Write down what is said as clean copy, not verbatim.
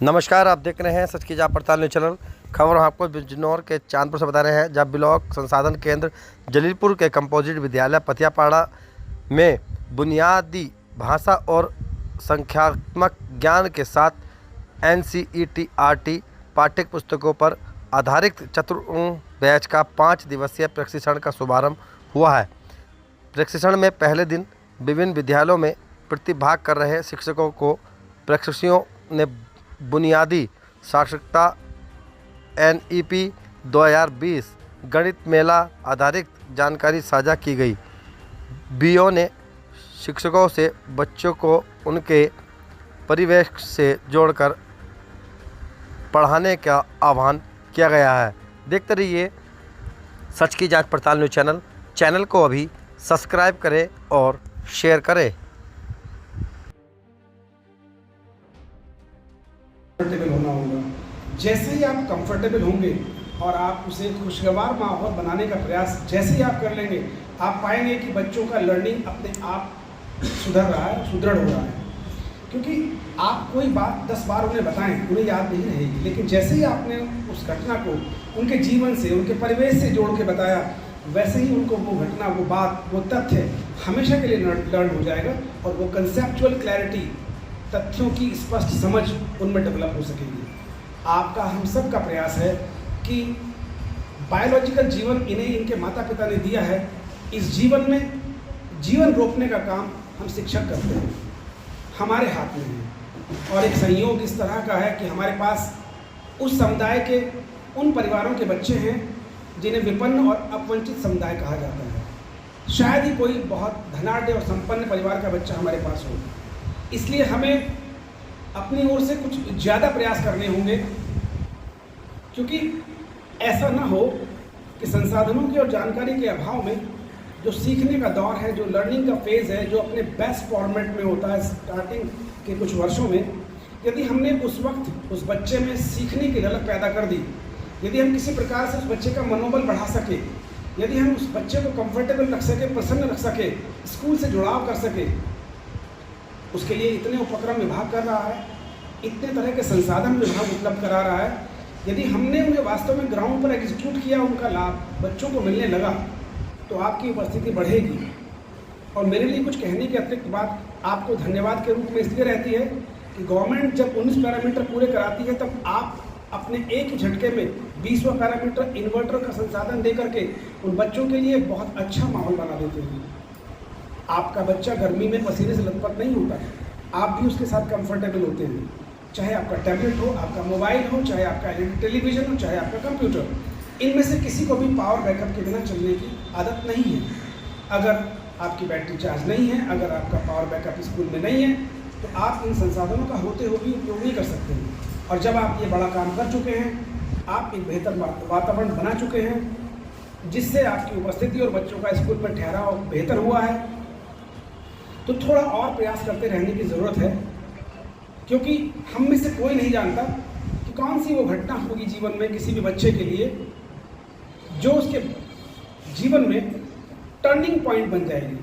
नमस्कार, आप देख रहे हैं सच की जांच पड़ताल न्यूज़ चैनल। खबर हम आपको बिजनौर के चांदपुर से बता रहे हैं, जब ब्लॉक संसाधन केंद्र जलीलपुर के कंपोजिट विद्यालय पतियापाड़ा में बुनियादी भाषा और संख्यात्मक ज्ञान के साथ NCERT पाठ्य पुस्तकों पर आधारित चतुर्थ बैच का 5 दिवसीय प्रशिक्षण का शुभारंभ हुआ है। प्रशिक्षण में पहले दिन विभिन्न विद्यालयों में प्रतिभाग कर रहे शिक्षकों को प्रशिक्षुओं ने बुनियादी साक्षरता NEP 2020 गणित मेला आधारित जानकारी साझा की गई। BO ने शिक्षकों से बच्चों को उनके परिवेश से जोड़कर पढ़ाने का आह्वान किया गया है। देखते रहिए सच की जांच पड़ताल न्यूज़ चैनल को अभी सब्सक्राइब करें और शेयर करें। कंफर्टेबल होना होगा। जैसे ही आप कंफर्टेबल होंगे और आप उसे खुशगवार माहौल बनाने का प्रयास जैसे ही आप कर लेंगे, आप पाएंगे कि बच्चों का लर्निंग अपने आप सुधर रहा है, सुदृढ़ हो रहा है। क्योंकि आप कोई बात 10 बार उन्हें बताएं, उन्हें याद नहीं रहेगी, लेकिन जैसे ही आपने उस घटना को उनके जीवन से, उनके परिवेश से जोड़ के बताया, वैसे ही उनको वो घटना, वो बात, वो तथ्य हमेशा के लिए लर्न हो जाएगा और वो कंसेप्चुअल क्लैरिटी, तथ्यों की स्पष्ट समझ उनमें डेवलप हो सकेगी। आपका, हम सब का प्रयास है कि बायोलॉजिकल जीवन इन्हें इनके माता पिता ने दिया है। इस जीवन में जीवन रोकने का काम हम शिक्षक करते हैं, हमारे हाथ में है। और एक संयोग इस तरह का है कि हमारे पास उस समुदाय के, उन परिवारों के बच्चे हैं जिन्हें विपन्न और अपवंचित समुदाय कहा जाता है। शायद ही कोई बहुत धनाढ़ और संपन्न परिवार का बच्चा हमारे पास हो। इसलिए हमें अपनी ओर से कुछ ज़्यादा प्रयास करने होंगे, क्योंकि ऐसा ना हो कि संसाधनों के और जानकारी के अभाव में जो सीखने का दौर है, जो लर्निंग का फेज़ है, जो अपने बेस्ट फॉर्मेट में होता है स्टार्टिंग के कुछ वर्षों में, यदि हमने उस वक्त उस बच्चे में सीखने की ललक पैदा कर दी, यदि हम किसी प्रकार से उस बच्चे का मनोबल बढ़ा सके, यदि हम उस बच्चे को कंफर्टेबल रख सके, प्रसन्न रख सके, स्कूल से जुड़ाव कर सके, उसके लिए इतने उपक्रम विभाग कर रहा है, इतने तरह के संसाधन विभाग उपलब्ध करा रहा है। यदि हमने उन्हें वास्तव में ग्राउंड पर एग्जीक्यूट किया, उनका लाभ बच्चों को मिलने लगा, तो आपकी उपस्थिति बढ़ेगी। और मेरे लिए कुछ कहने की अतिरिक्त बात आपको धन्यवाद के रूप में इसलिए रहती है कि गवर्नमेंट जब 19 पैरामीटर पूरे कराती है, तब आप अपने एक ही झटके में 20वां पैरामीटर इन्वर्टर का संसाधन दे करके उन बच्चों के लिए बहुत अच्छा माहौल बना देते हैं। आपका बच्चा गर्मी में पसीने से लथपथ नहीं होता है, आप भी उसके साथ कंफर्टेबल होते हैं। चाहे आपका टैबलेट हो, आपका मोबाइल हो, चाहे आपका टेलीविज़न हो, चाहे आपका कंप्यूटर, इनमें से किसी को भी पावर बैकअप के बिना चलने की आदत नहीं है। अगर आपकी बैटरी चार्ज नहीं है, अगर आपका पावर बैकअप स्कूल में नहीं है, तो आप इन संसाधनों का होते हुए भी उपयोग नहीं कर सकते हैं। और जब आप ये बड़ा काम कर चुके हैं, आप एक बेहतर वातावरण बना चुके हैं, जिससे आपकी उपस्थिति और बच्चों का स्कूल में ठहराव बेहतर हुआ है, तो थोड़ा और प्रयास करते रहने की ज़रूरत है। क्योंकि हम में से कोई नहीं जानता कि कौन सी वो घटना होगी जीवन में किसी भी बच्चे के लिए, जो उसके जीवन में टर्निंग पॉइंट बन जाएगी।